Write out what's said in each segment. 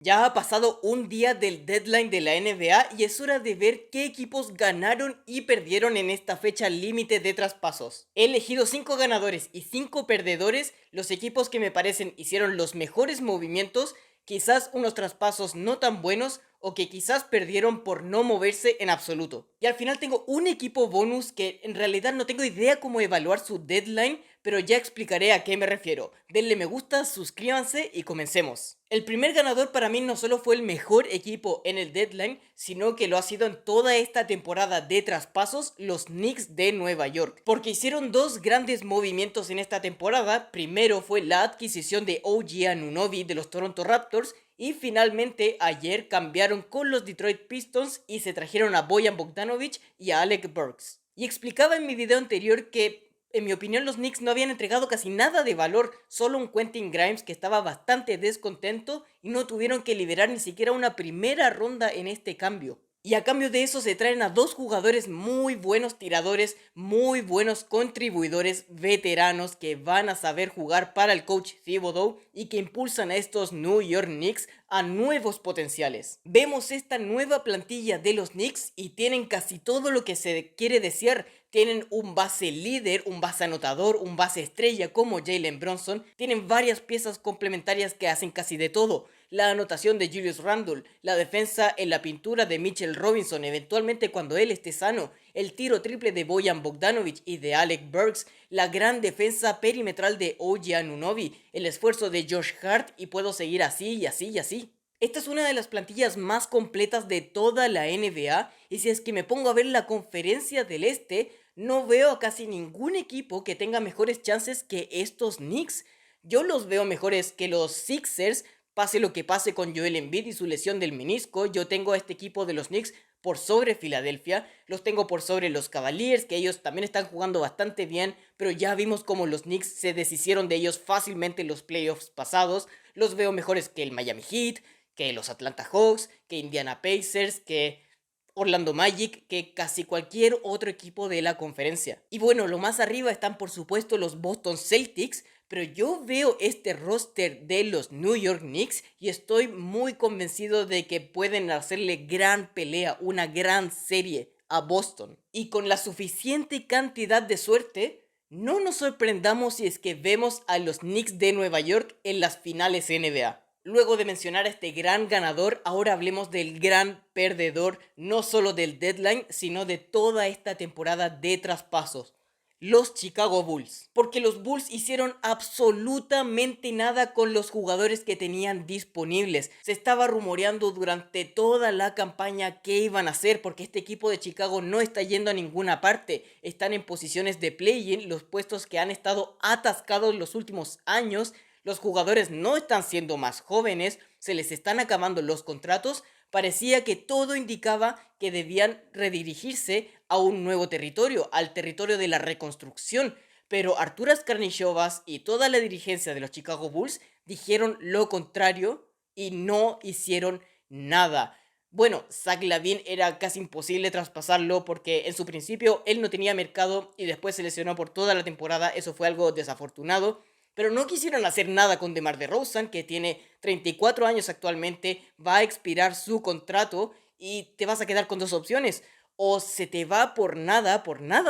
Ya ha pasado un día del deadline de la NBA y es hora de ver qué equipos ganaron y perdieron en esta fecha límite de traspasos. He elegido 5 ganadores y 5 perdedores, los equipos que me parecen hicieron los mejores movimientos, quizás unos traspasos no tan buenos o que quizás perdieron por no moverse en absoluto. Y al final tengo un equipo bonus que en realidad no tengo idea cómo evaluar su deadline, pero ya explicaré a qué me refiero. Denle me gusta, suscríbanse y comencemos. El primer ganador para mí no solo fue el mejor equipo en el deadline, sino que lo ha sido en toda esta temporada de traspasos, los Knicks de Nueva York. Porque hicieron dos grandes movimientos en esta temporada. Primero fue la adquisición de OG Anunoby de los Toronto Raptors y finalmente ayer cambiaron con los Detroit Pistons y se trajeron a Bojan Bogdanovic y a Alec Burks. Y explicaba en mi video anterior que en mi opinión los Knicks no habían entregado casi nada de valor, solo un Quentin Grimes que estaba bastante descontento y no tuvieron que liberar ni siquiera una primera ronda en este cambio. Y a cambio de eso se traen a dos jugadores muy buenos tiradores, muy buenos contribuidores veteranos que van a saber jugar para el coach Thibodeau y que impulsan a estos New York Knicks a nuevos potenciales. Vemos esta nueva plantilla de los Knicks y tienen casi todo lo que se quiere desear. Tienen un base líder, un base anotador, un base estrella como Jalen Brunson. Tienen varias piezas complementarias que hacen casi de todo. La anotación de Julius Randle, la defensa en la pintura de Mitchell Robinson, eventualmente cuando él esté sano, el tiro triple de Bojan Bogdanovic y de Alec Burks, la gran defensa perimetral de OG Anunoby, el esfuerzo de Josh Hart y puedo seguir así y así y así. Esta es una de las plantillas más completas de toda la NBA y si es que me pongo a ver la conferencia del este, no veo a casi ningún equipo que tenga mejores chances que estos Knicks. Yo los veo mejores que los Sixers, pase lo que pase con Joel Embiid y su lesión del menisco. Yo tengo a este equipo de los Knicks por sobre Filadelfia, los tengo por sobre los Cavaliers, que ellos también están jugando bastante bien, pero ya vimos cómo los Knicks se deshicieron de ellos fácilmente en los playoffs pasados. Los veo mejores que el Miami Heat, que los Atlanta Hawks, que Indiana Pacers, que Orlando Magic, que casi cualquier otro equipo de la conferencia. Y bueno, lo más arriba están por supuesto los Boston Celtics, pero yo veo este roster de los New York Knicks y estoy muy convencido de que pueden hacerle gran pelea, una gran serie a Boston. Y con la suficiente cantidad de suerte, no nos sorprendamos si es que vemos a los Knicks de Nueva York en las finales NBA. Luego de mencionar a este gran ganador, ahora hablemos del gran perdedor, no solo del deadline, sino de toda esta temporada de traspasos. Los Chicago Bulls. Porque los Bulls hicieron absolutamente nada con los jugadores que tenían disponibles. Se estaba rumoreando durante toda la campaña qué iban a hacer porque este equipo de Chicago no está yendo a ninguna parte. Están en posiciones de play-in, los puestos que han estado atascados los últimos años. Los jugadores no están siendo más jóvenes, se les están acabando los contratos, parecía que todo indicaba que debían redirigirse a un nuevo territorio, al territorio de la reconstrucción, pero Arturas Karnišovas y toda la dirigencia de los Chicago Bulls dijeron lo contrario y no hicieron nada. Bueno, Zach LaVine era casi imposible traspasarlo porque en su principio él no tenía mercado y después se lesionó por toda la temporada, eso fue algo desafortunado. Pero no quisieron hacer nada con DeMar DeRozan, que tiene 34 años actualmente, va a expirar su contrato y te vas a quedar con dos opciones. O se te va por nada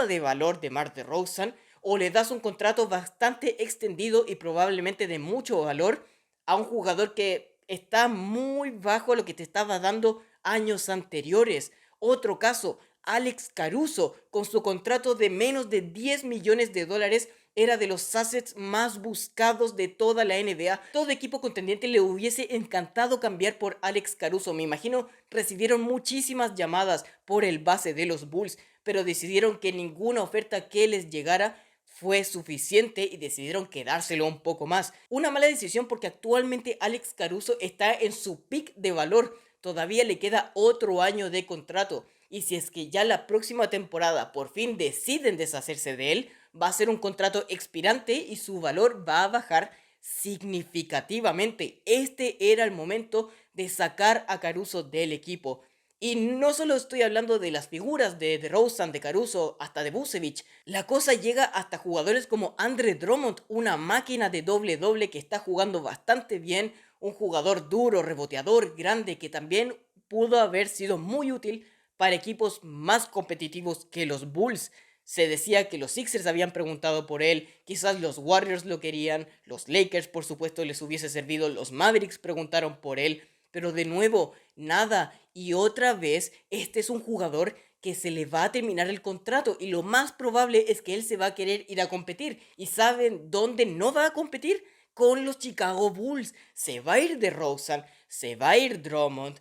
de valor DeMar DeRozan, o le das un contrato bastante extendido y probablemente de mucho valor a un jugador que está muy bajo a lo que te estaba dando años anteriores. Otro caso, Alex Caruso, con su contrato de menos de 10 millones de dólares, era de los assets más buscados de toda la NBA. Todo equipo contendiente le hubiese encantado cambiar por Alex Caruso. Me imagino recibieron muchísimas llamadas por el base de los Bulls, pero decidieron que ninguna oferta que les llegara fue suficiente y decidieron quedárselo un poco más. Una mala decisión porque actualmente Alex Caruso está en su peak de valor. Todavía le queda otro año de contrato. Y si es que ya la próxima temporada por fin deciden deshacerse de él, va a ser un contrato expirante y su valor va a bajar significativamente. Este era el momento de sacar a Caruso del equipo. Y no solo estoy hablando de las figuras de DeRozan, de Caruso, hasta de Vucevic. La cosa llega hasta jugadores como Andre Drummond, una máquina de doble doble que está jugando bastante bien. un jugador duro, reboteador, grande, que también pudo haber sido muy útil para equipos más competitivos que los Bulls. Se decía que los Sixers habían preguntado por él, quizás los Warriors lo querían, los Lakers por supuesto les hubiese servido, los Mavericks preguntaron por él, pero de nuevo, nada. Y otra vez, este es un jugador que se le va a terminar el contrato y lo más probable es que él se va a querer ir a competir. ¿Y saben dónde no va a competir? Con los Chicago Bulls. Se va a ir DeRozan, se va a ir Drummond,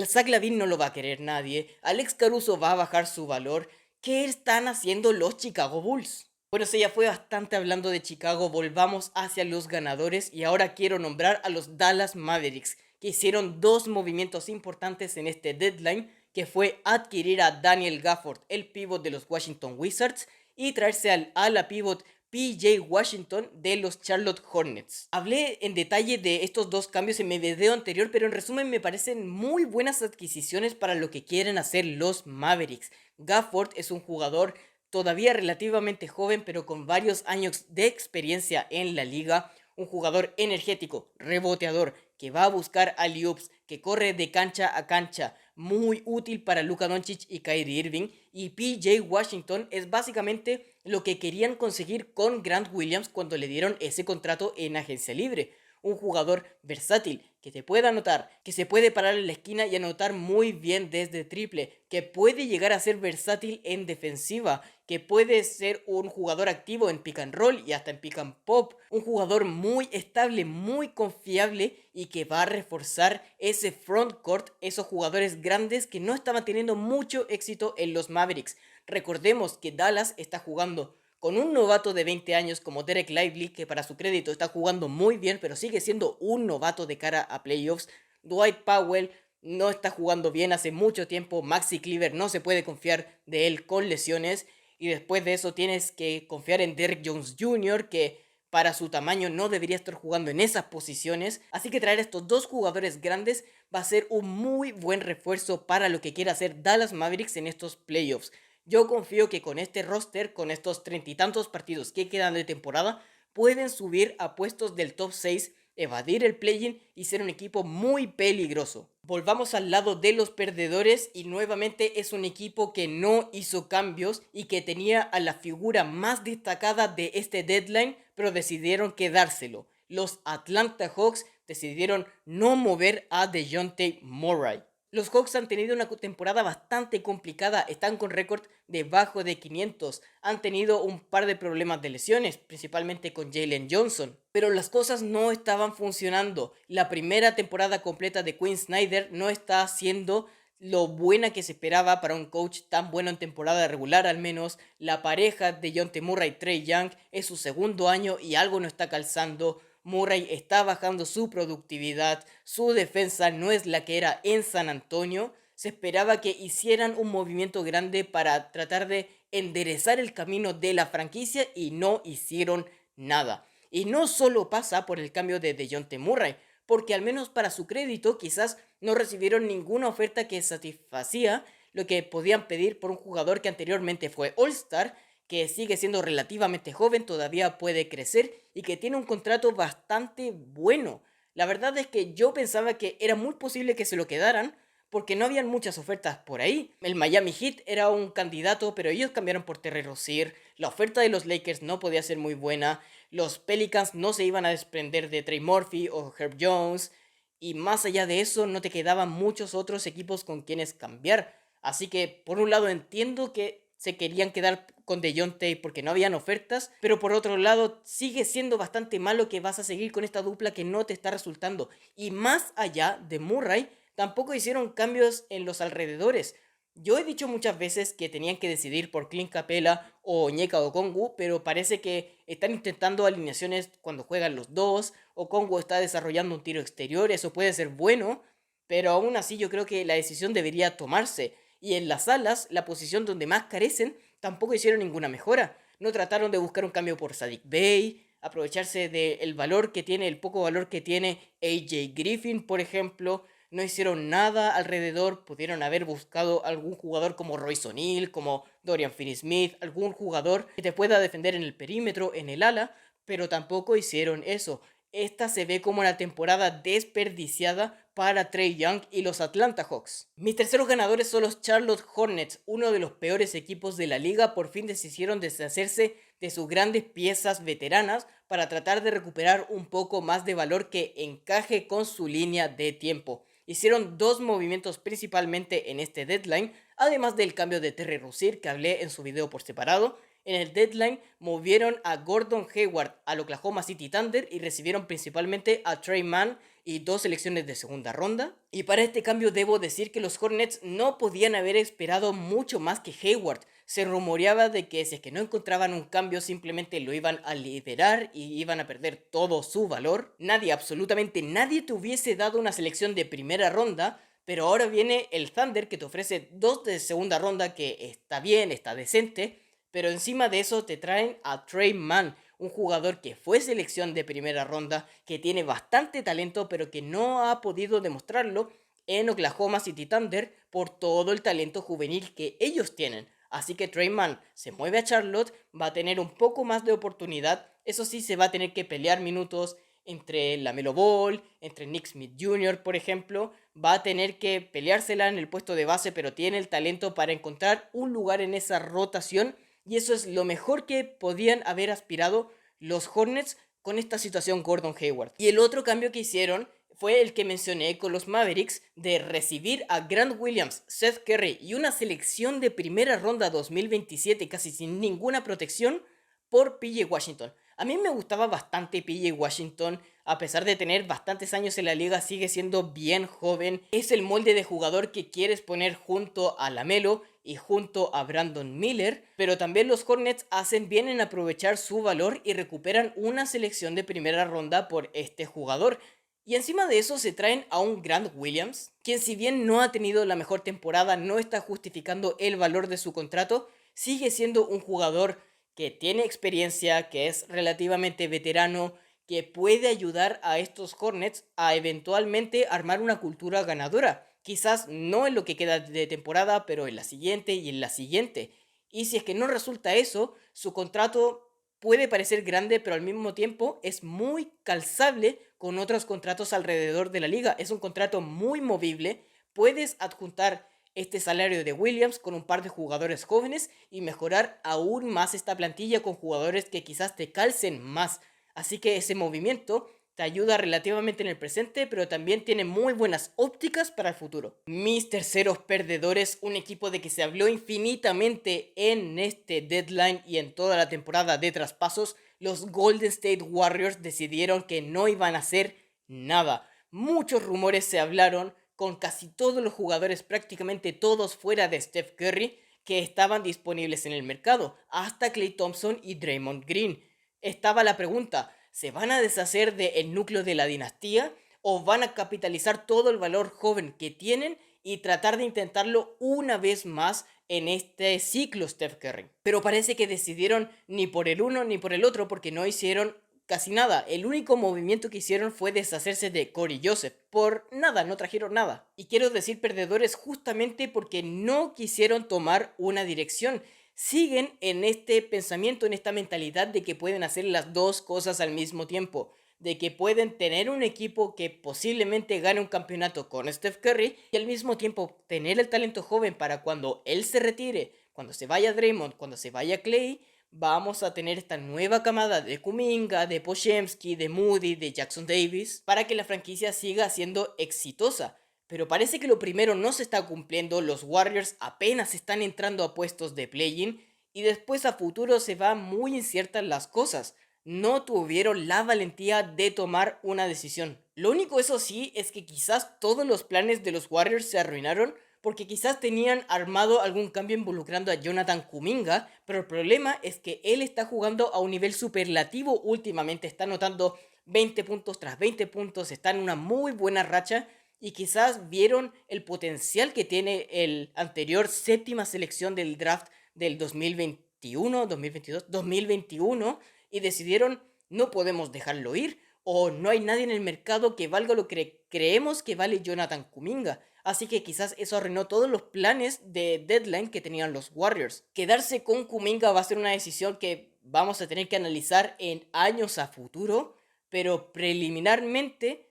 Zach LaVine no lo va a querer nadie, Alex Caruso va a bajar su valor. ¿Qué están haciendo los Chicago Bulls? Bueno, eso ya fue bastante hablando de Chicago, volvamos hacia los ganadores y ahora quiero nombrar a los Dallas Mavericks, que hicieron dos movimientos importantes en este deadline, que fue adquirir a Daniel Gafford, el pívot de los Washington Wizards, y traerse al ala pívot PJ Washington de los Charlotte Hornets. Hablé en detalle de estos dos cambios en mi video anterior, pero en resumen me parecen muy buenas adquisiciones para lo que quieren hacer los Mavericks. Gafford es un jugador todavía relativamente joven, pero con varios años de experiencia en la liga. Un jugador energético, reboteador, que va a buscar alley-oops, que corre de cancha a cancha, muy útil para Luka Doncic y Kyrie Irving. Y PJ Washington es básicamente lo que querían conseguir con Grant Williams cuando le dieron ese contrato en agencia libre. Un jugador versátil, que te puede anotar, que se puede parar en la esquina y anotar muy bien desde triple, que puede llegar a ser versátil en defensiva, que puede ser un jugador activo en pick and roll y hasta en pick and pop, un jugador muy estable, muy confiable y que va a reforzar ese frontcourt, esos jugadores grandes que no estaban teniendo mucho éxito en los Mavericks. Recordemos que Dallas está jugando con un novato de 20 años como Derek Lively, que para su crédito está jugando muy bien, pero sigue siendo un novato de cara a playoffs. Dwight Powell no está jugando bien hace mucho tiempo. Maxi Kleber no se puede confiar de él con lesiones. Y después de eso tienes que confiar en Derrick Jones Jr., que para su tamaño no debería estar jugando en esas posiciones. Así que traer a estos dos jugadores grandes va a ser un muy buen refuerzo para lo que quiera hacer Dallas Mavericks en estos playoffs. Yo confío que con este roster, con estos 30 y tantos partidos que quedan de temporada, pueden subir a puestos del top 6, evadir el play-in y ser un equipo muy peligroso. Volvamos al lado de los perdedores y nuevamente es un equipo que no hizo cambios y que tenía a la figura más destacada de este deadline, pero decidieron quedárselo. Los Atlanta Hawks decidieron no mover a DeJounte Murray. Los Hawks han tenido una temporada bastante complicada, están con récord debajo de 500, han tenido un par de problemas de lesiones, principalmente con Jalen Johnson, pero las cosas no estaban funcionando. La primera temporada completa de Quinn Snyder no está siendo lo buena que se esperaba para un coach tan bueno en temporada regular al menos. La pareja de DeJounte Murray y Trae Young es su segundo año y algo no está calzando. Murray está bajando su productividad, su defensa no es la que era en San Antonio. Se esperaba que hicieran un movimiento grande para tratar de enderezar el camino de la franquicia y no hicieron nada. Y no solo pasa por el cambio de DeJounte Murray, porque al menos para su crédito quizás no recibieron ninguna oferta que satisfacía lo que podían pedir por un jugador que anteriormente fue All-Star, que sigue siendo relativamente joven, todavía puede crecer y que tiene un contrato bastante bueno. La verdad es que yo pensaba que era muy posible que se lo quedaran porque no habían muchas ofertas por ahí. El Miami Heat era un candidato, pero ellos cambiaron por Terry Rozier. La oferta de los Lakers no podía ser muy buena. Los Pelicans no se iban a desprender de Trey Murphy o Herb Jones. Y más allá de eso, no te quedaban muchos otros equipos con quienes cambiar. Así que, por un lado, entiendo que se querían quedar con DeJounte porque no habían ofertas, pero por otro lado sigue siendo bastante malo que vas a seguir con esta dupla que no te está resultando. Y más allá de Murray, tampoco hicieron cambios en los alrededores. Yo he dicho muchas veces que tenían que decidir por Clint Capela o Onyeka Okongwu, pero parece que están intentando alineaciones cuando juegan los dos. Okongwu está desarrollando un tiro exterior, eso puede ser bueno, pero aún así yo creo que la decisión debería tomarse. Y en las alas, la posición donde más carecen, tampoco hicieron ninguna mejora. No trataron de buscar un cambio por Saddiq Bey, aprovecharse del valor que tiene, el poco valor que tiene AJ Griffin, por ejemplo. No hicieron nada alrededor, pudieron haber buscado algún jugador como Royce O'Neal, como Dorian Finney-Smith, algún jugador que te pueda defender en el perímetro, en el ala, pero tampoco hicieron eso. esta se ve como una temporada desperdiciada para Trae Young y los Atlanta Hawks. Mis terceros ganadores son los Charlotte Hornets, uno de los peores equipos de la liga. Por fin decidieron deshacerse de sus grandes piezas veteranas para tratar de recuperar un poco más de valor que encaje con su línea de tiempo. Hicieron dos movimientos principalmente en este deadline, además del cambio de Terry Rozier que hablé en su video por separado. En el deadline movieron a Gordon Hayward al Oklahoma City Thunder y recibieron principalmente a Trey Mann y dos selecciones de segunda ronda. Y para este cambio debo decir que los Hornets no podían haber esperado mucho más que Hayward. Se rumoreaba de que si es que no encontraban un cambio simplemente lo iban a liberar y iban a perder todo su valor. Nadie, absolutamente nadie te hubiese dado una selección de primera ronda, pero ahora viene el Thunder que te ofrece dos de segunda ronda, que está bien, está decente, pero encima de eso te traen a Trey Mann, un jugador que fue selección de primera ronda, que tiene bastante talento, pero que no ha podido demostrarlo en Oklahoma City Thunder por todo el talento juvenil que ellos tienen. Así que Trey Mann se mueve a Charlotte, va a tener un poco más de oportunidad. Eso sí, se va a tener que pelear minutos entre LaMelo Ball, entre Nick Smith Jr., por ejemplo. Va a tener que peleársela en el puesto de base, pero tiene el talento para encontrar un lugar en esa rotación. Y eso es lo mejor que podían haber aspirado los Hornets con esta situación Gordon Hayward. Y el otro cambio que hicieron fue el que mencioné con los Mavericks, de recibir a Grant Williams, Seth Curry y una selección de primera ronda 2027 casi sin ninguna protección por PJ Washington. A mí me gustaba bastante PJ Washington, a pesar de tener bastantes años en la liga, sigue siendo bien joven. Es el molde de jugador que quieres poner junto a LaMelo y junto a Brandon Miller, pero también los Hornets hacen bien en aprovechar su valor y recuperan una selección de primera ronda por este jugador. Y encima de eso se traen a un Grant Williams, quien si bien no ha tenido la mejor temporada, no está justificando el valor de su contrato, sigue siendo un jugador que tiene experiencia, que es relativamente veterano, que puede ayudar a estos Hornets a eventualmente armar una cultura ganadora. Quizás no en lo que queda de temporada, pero en la siguiente y en la siguiente. Y si es que no resulta eso, su contrato puede parecer grande, pero al mismo tiempo es muy calzable con otros contratos alrededor de la liga. Es un contrato muy movible. Puedes adjuntar este salario de Williams con un par de jugadores jóvenes y mejorar aún más esta plantilla con jugadores que quizás te calcen más. Así que ese movimiento te ayuda relativamente en el presente, pero también tiene muy buenas ópticas para el futuro. Mis terceros perdedores, un equipo de que se habló infinitamente en este deadline y en toda la temporada de traspasos, los Golden State Warriors decidieron que no iban a hacer nada. Muchos rumores se hablaron, con casi todos los jugadores, prácticamente todos fuera de Steph Curry, que estaban disponibles en el mercado, hasta Klay Thompson y Draymond Green. Estaba la pregunta: ¿se van a deshacer del núcleo de la dinastía o van a capitalizar todo el valor joven que tienen y tratar de intentarlo una vez más en este ciclo Steph Curry? Pero parece que decidieron ni por el uno ni por el otro, porque no hicieron casi nada. El único movimiento que hicieron fue deshacerse de Corey Joseph. Por nada, no trajeron nada. Y quiero decir perdedores justamente porque no quisieron tomar una dirección. Siguen en este pensamiento, en esta mentalidad de que pueden hacer las dos cosas al mismo tiempo, de que pueden tener un equipo que posiblemente gane un campeonato con Steph Curry y al mismo tiempo tener el talento joven para cuando él se retire, cuando se vaya Draymond, cuando se vaya Clay, vamos a tener esta nueva camada de Kuminga, de Podziemski, de Moody, de Jackson Davis, para que la franquicia siga siendo exitosa. Pero parece que lo primero no se está cumpliendo. Los Warriors apenas están entrando a puestos de play-in y después a futuro se van muy inciertas las cosas. No tuvieron la valentía de tomar una decisión. Lo único, eso sí, es que quizás todos los planes de los Warriors se arruinaron porque quizás tenían armado algún cambio involucrando a Jonathan Kuminga, pero el problema es que él está jugando a un nivel superlativo últimamente, está anotando 20 puntos tras 20 puntos, está en una muy buena racha y quizás vieron el potencial que tiene el anterior séptima selección del draft del 2021, 2022, 2021 y decidieron: no podemos dejarlo ir, o no hay nadie en el mercado que valga lo que creemos que vale Jonathan Kuminga. Así que quizás eso arruinó todos los planes de deadline que tenían los Warriors. Quedarse con Kuminga va a ser una decisión que vamos a tener que analizar en años a futuro, pero preliminarmente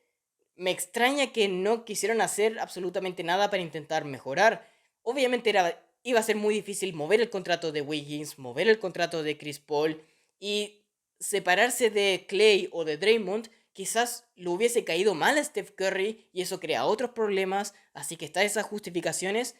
me extraña que no quisieron hacer absolutamente nada para intentar mejorar. Obviamente iba a ser muy difícil mover el contrato de Wiggins, mover el contrato de Chris Paul y separarse de Clay o de Draymond. Quizás le hubiese caído mal a Steph Curry y eso crea otros problemas, así que está esas justificaciones,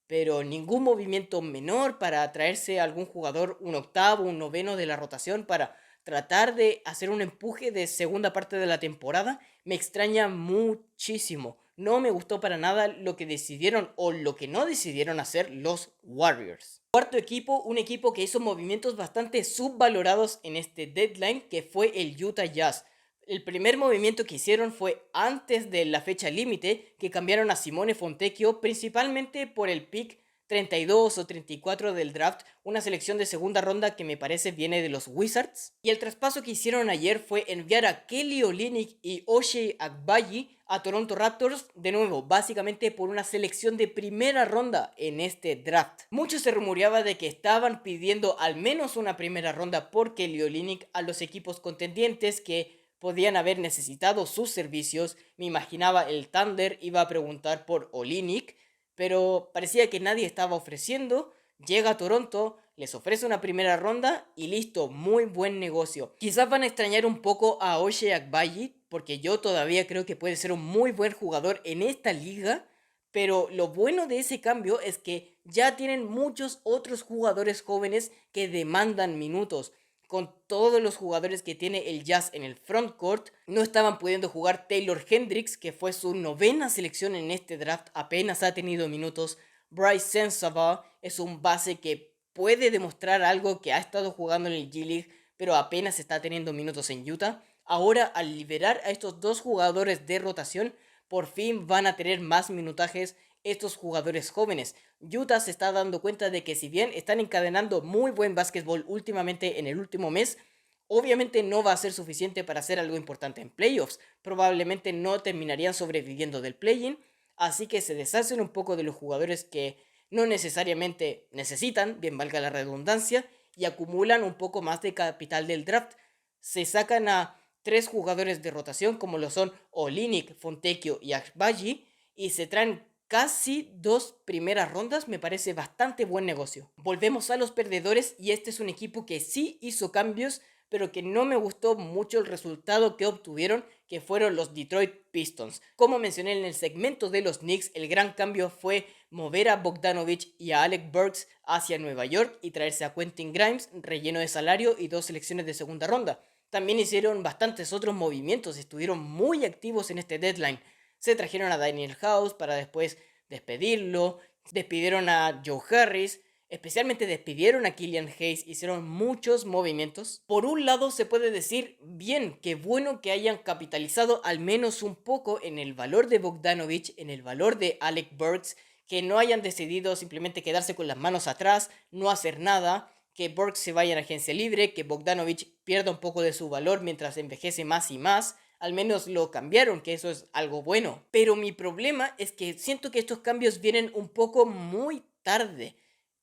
pero ningún movimiento menor para traerse a algún jugador un octavo, un noveno de la rotación para tratar de hacer un empuje de segunda parte de la temporada me extraña muchísimo. No me gustó para nada lo que decidieron o lo que no decidieron hacer los Warriors. Cuarto equipo, un equipo que hizo movimientos bastante subvalorados en este deadline, que fue el Utah Jazz. El primer movimiento que hicieron fue antes de la fecha límite, que cambiaron a Simone Fontecchio principalmente por el pick 32 o 34 del draft, una selección de segunda ronda que me parece viene de los Wizards. Y el traspaso que hicieron ayer fue enviar a Kelly Olynyk y Ochai Agbaji a Toronto Raptors, de nuevo, básicamente por una selección de primera ronda en este draft. Mucho se rumoreaba de que estaban pidiendo al menos una primera ronda por Kelly Olynyk a los equipos contendientes que podían haber necesitado sus servicios. Me imaginaba el Thunder iba a preguntar por Olynyk, pero parecía que nadie estaba ofreciendo. Llega a Toronto, les ofrece una primera ronda y listo, muy buen negocio. Quizás van a extrañar un poco a Ochai Agbaji, porque yo todavía creo que puede ser un muy buen jugador en esta liga, pero lo bueno de ese cambio es que ya tienen muchos otros jugadores jóvenes que demandan minutos. Con todos los jugadores que tiene el Jazz en el frontcourt, no estaban pudiendo jugar Taylor Hendricks, que fue su novena selección en este draft, apenas ha tenido minutos. Bryce Sensabaugh es un base que puede demostrar algo, que ha estado jugando en el G-League, pero apenas está teniendo minutos en Utah. Ahora, al liberar a estos dos jugadores de rotación, por fin van a tener más minutajes estos jugadores jóvenes. Utah se está dando cuenta de que si bien están encadenando muy buen básquetbol últimamente en el último mes, obviamente no va a ser suficiente para hacer algo importante en playoffs. Probablemente no terminarían sobreviviendo del play-in, así que se deshacen un poco de los jugadores que no necesariamente necesitan, bien valga la redundancia, y acumulan un poco más de capital del draft. Se sacan a tres jugadores de rotación como lo son Olynyk, Fontecchio y Agbaji y se traen casi dos primeras rondas. Me parece bastante buen negocio. Volvemos a los perdedores y este es un equipo que sí hizo cambios, pero que no me gustó mucho el resultado que obtuvieron, que fueron los Detroit Pistons. Como mencioné en el segmento de los Knicks, el gran cambio fue mover a Bogdanovich y a Alec Burks hacia Nueva York y traerse a Quentin Grimes, relleno de salario y dos selecciones de segunda ronda. También hicieron bastantes otros movimientos, estuvieron muy activos en este deadline. Se trajeron a Daniel House para después despedirlo, despidieron a Joe Harris, especialmente despidieron a Killian Hayes, hicieron muchos movimientos. Por un lado se puede decir, bien, qué bueno que hayan capitalizado al menos un poco en el valor de Bogdanovich, en el valor de Alec Burks, que no hayan decidido simplemente quedarse con las manos atrás, no hacer nada, que Burks se vaya en agencia libre, que Bogdanovich pierda un poco de su valor mientras envejece más y más. Al menos lo cambiaron, que eso es algo bueno. Pero mi problema es que siento que estos cambios vienen un poco muy tarde.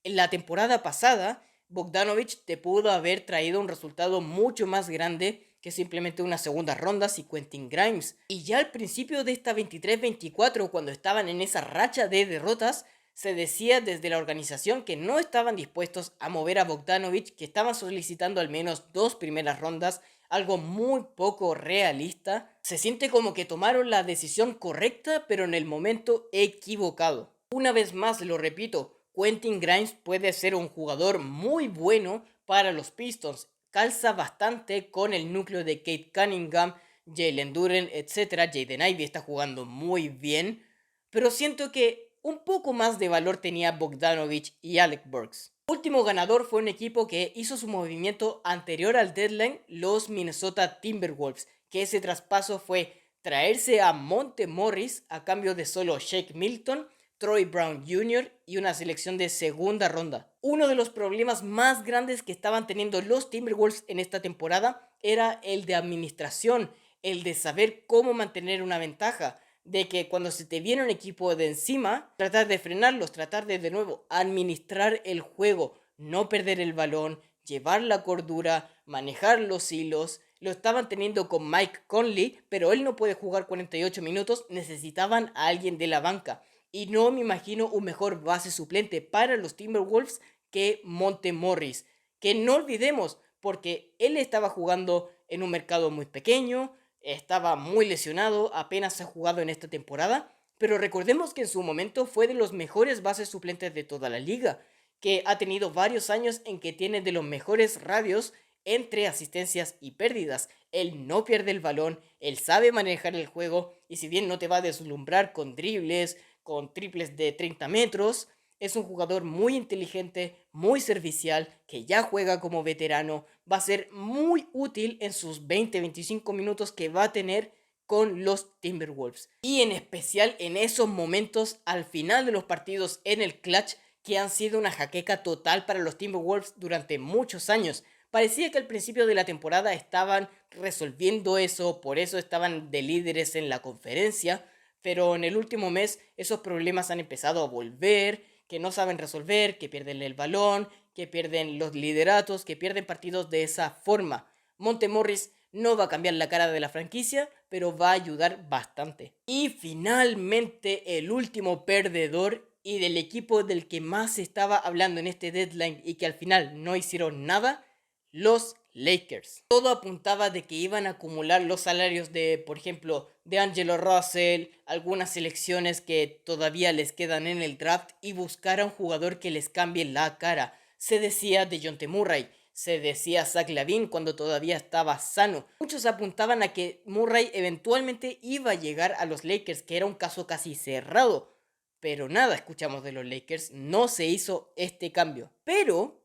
En la temporada pasada, Bogdanovich te pudo haber traído un resultado mucho más grande que simplemente una segunda ronda y Quentin Grimes. Y ya al principio de esta 23-24, cuando estaban en esa racha de derrotas, se decía desde la organización que no estaban dispuestos a mover a Bogdanovich, que estaban solicitando al menos dos primeras rondas, algo muy poco realista. Se siente como que tomaron la decisión correcta, pero en el momento equivocado. Una vez más lo repito, Quentin Grimes puede ser un jugador muy bueno para los Pistons. Calza bastante con el núcleo de Kate Cunningham, Jalen Duren, etc. Jaden Ivey está jugando muy bien, pero siento que un poco más de valor tenía Bogdanovich y Alec Burks. El último ganador fue un equipo que hizo su movimiento anterior al deadline, los Minnesota Timberwolves, que ese traspaso fue traerse a Monte Morris a cambio de solo Shake Milton, Troy Brown Jr. y una selección de segunda ronda. Uno de los problemas más grandes que estaban teniendo los Timberwolves en esta temporada era el de administración, el de saber cómo mantener una ventaja, de que cuando se te viene un equipo de encima, tratar de frenarlos, tratar de nuevo administrar el juego, no perder el balón, llevar la cordura, manejar los hilos. Lo estaban teniendo con Mike Conley, pero él no puede jugar 48 minutos, necesitaban a alguien de la banca. Y no me imagino un mejor base suplente para los Timberwolves que Monte Morris. Que no olvidemos, porque él estaba jugando en un mercado muy pequeño, estaba muy lesionado, apenas ha jugado en esta temporada, pero recordemos que en su momento fue de los mejores bases suplentes de toda la liga, que ha tenido varios años en que tiene de los mejores radios entre asistencias y pérdidas. Él no pierde el balón, él sabe manejar el juego y si bien no te va a deslumbrar con dribles, con triples de 30 metros, es un jugador muy inteligente, muy servicial, que ya juega como veterano, va a ser muy útil en sus 20-25 minutos que va a tener con los Timberwolves. Y en especial en esos momentos al final de los partidos en el clutch que han sido una jaqueca total para los Timberwolves durante muchos años. Parecía que al principio de la temporada estaban resolviendo eso, por eso estaban de líderes en la conferencia, pero en el último mes esos problemas han empezado a volver, que no saben resolver, que pierden el balón, que pierden los lideratos, que pierden partidos de esa forma. Monte Morris no va a cambiar la cara de la franquicia, pero va a ayudar bastante. Y finalmente el último perdedor y del equipo del que más se estaba hablando en este deadline y que al final no hicieron nada, los Lakers. Todo apuntaba de que iban a acumular los salarios de, por ejemplo, de D'Angelo Russell, algunas selecciones que todavía les quedan en el draft y buscar a un jugador que les cambie la cara. Se decía de Dejounte Murray, se decía Zach LaVine cuando todavía estaba sano. Muchos apuntaban a que Murray eventualmente iba a llegar a los Lakers, que era un caso casi cerrado. Pero nada escuchamos de los Lakers, no se hizo este cambio. Pero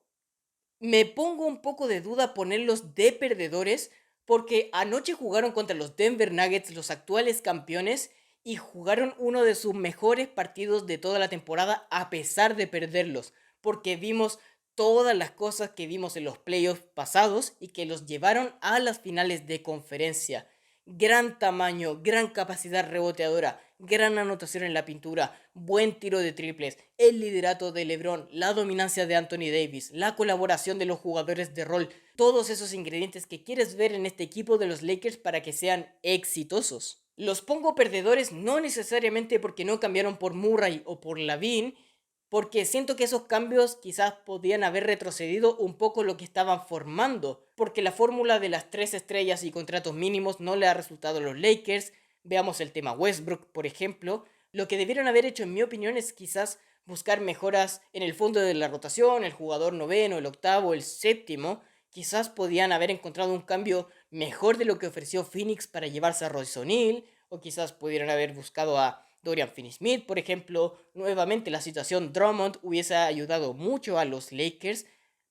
me pongo un poco de duda ponerlos de perdedores porque anoche jugaron contra los Denver Nuggets, los actuales campeones, y jugaron uno de sus mejores partidos de toda la temporada a pesar de perderlos, porque vimos todas las cosas que vimos en los playoffs pasados y que los llevaron a las finales de conferencia. Gran tamaño, gran capacidad reboteadora, gran anotación en la pintura, buen tiro de triples, el liderato de LeBron, la dominancia de Anthony Davis, la colaboración de los jugadores de rol, todos esos ingredientes que quieres ver en este equipo de los Lakers para que sean exitosos. Los pongo perdedores no necesariamente porque no cambiaron por Murray o por LaVine, porque siento que esos cambios quizás podían haber retrocedido un poco lo que estaban formando, porque la fórmula de las 3 estrellas y contratos mínimos no le ha resultado a los Lakers. Veamos el tema Westbrook, por ejemplo. Lo que debieron haber hecho, en mi opinión, es quizás buscar mejoras en el fondo de la rotación, el jugador noveno, el octavo, el séptimo. Quizás podían haber encontrado un cambio mejor de lo que ofreció Phoenix para llevarse a Royce O'Neal, o quizás pudieran haber buscado a Dorian Finney-Smith, por ejemplo. Nuevamente la situación Drummond hubiese ayudado mucho a los Lakers,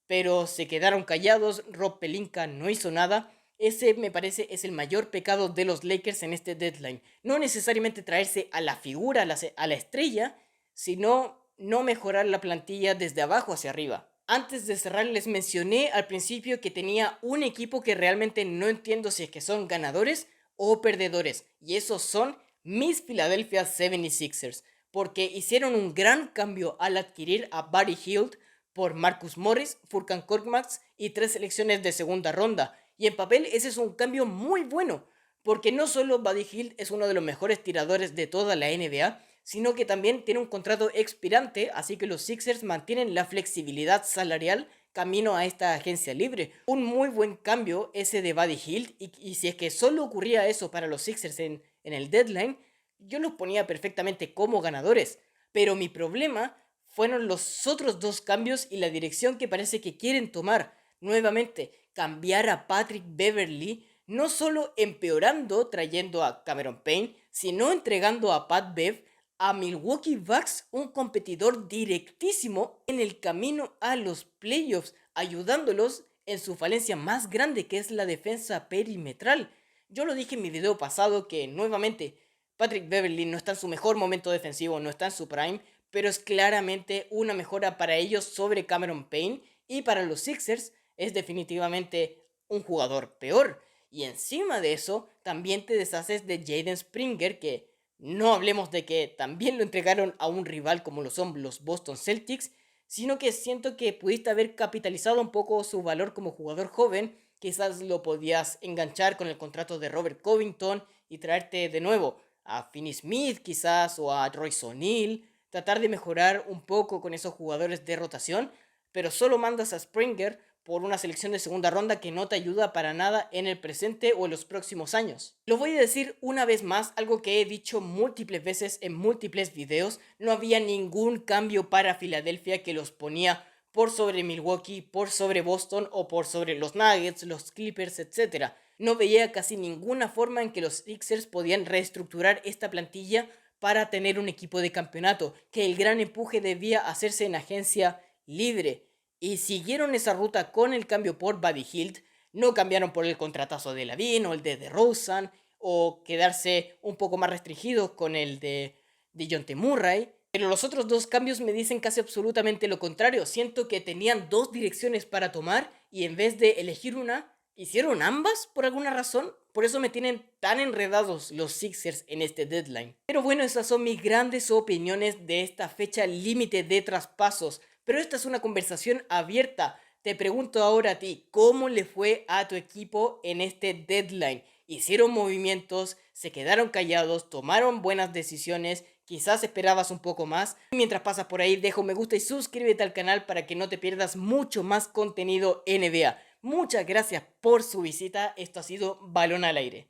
pero se quedaron callados, Rob Pelinka no hizo nada. Ese me parece es el mayor pecado de los Lakers en este deadline. No necesariamente traerse a la figura, a la estrella, sino no mejorar la plantilla desde abajo hacia arriba. Antes de cerrar les mencioné al principio que tenía un equipo que realmente no entiendo si es que son ganadores o perdedores. Y esos son mis Philadelphia 76ers, porque hicieron un gran cambio al adquirir a Buddy Hield por Marcus Morris, Furkan Korkmaz y 3 selecciones de segunda ronda. Y en papel ese es un cambio muy bueno, porque no solo Buddy Hield es uno de los mejores tiradores de toda la NBA, sino que también tiene un contrato expirante, así que los Sixers mantienen la flexibilidad salarial camino a esta agencia libre. Un muy buen cambio ese de Buddy Hield, y si es que solo ocurría eso para los Sixers en el deadline, yo los ponía perfectamente como ganadores. Pero mi problema fueron los otros dos cambios y la dirección que parece que quieren tomar. Nuevamente, cambiar a Patrick Beverley, no solo empeorando trayendo a Cameron Payne, sino entregando a Pat Bev a Milwaukee Bucks, un competidor directísimo en el camino a los playoffs, ayudándolos en su falencia más grande, que es la defensa perimetral. Yo lo dije en mi video pasado que nuevamente Patrick Beverley no está en su mejor momento defensivo, no está en su prime, pero es claramente una mejora para ellos sobre Cameron Payne, y para los Sixers es definitivamente un jugador peor. Y encima de eso, también te deshaces de Jaden Springer, que no hablemos de que también lo entregaron a un rival como lo son los Boston Celtics, sino que siento que pudiste haber capitalizado un poco su valor como jugador joven quizás lo podías enganchar con el contrato de Robert Covington y traerte de nuevo a Finney Smith quizás o a Royce O'Neal, tratar de mejorar un poco con esos jugadores de rotación, pero solo mandas a Springer por una selección de segunda ronda que no te ayuda para nada en el presente o en los próximos años. Lo voy a decir una vez más, algo que he dicho múltiples veces en múltiples videos: no había ningún cambio para Filadelfia que los ponía por sobre Milwaukee, por sobre Boston o por sobre los Nuggets, los Clippers, etc. No veía casi ninguna forma en que los Sixers podían reestructurar esta plantilla para tener un equipo de campeonato, que el gran empuje debía hacerse en agencia libre. Y siguieron esa ruta con el cambio por Buddy Hield, no cambiaron por el contratazo de Lavin o el de DeRozan, o quedarse un poco más restringidos con el de Dejounte Murray. Pero los otros dos cambios me dicen casi absolutamente lo contrario. Siento que tenían dos direcciones para tomar y en vez de elegir una, hicieron ambas por alguna razón. Por eso me tienen tan enredados los Sixers en este deadline. Pero bueno, esas son mis grandes opiniones de esta fecha límite de traspasos. Pero esta es una conversación abierta. Te pregunto ahora a ti, ¿cómo le fue a tu equipo en este deadline? ¿Hicieron movimientos? ¿Se quedaron callados? ¿Tomaron buenas decisiones? Quizás esperabas un poco más. Mientras pasas por ahí, deja un me gusta y suscríbete al canal para que no te pierdas mucho más contenido NBA. Muchas gracias por su visita. Esto ha sido Balón al Aire.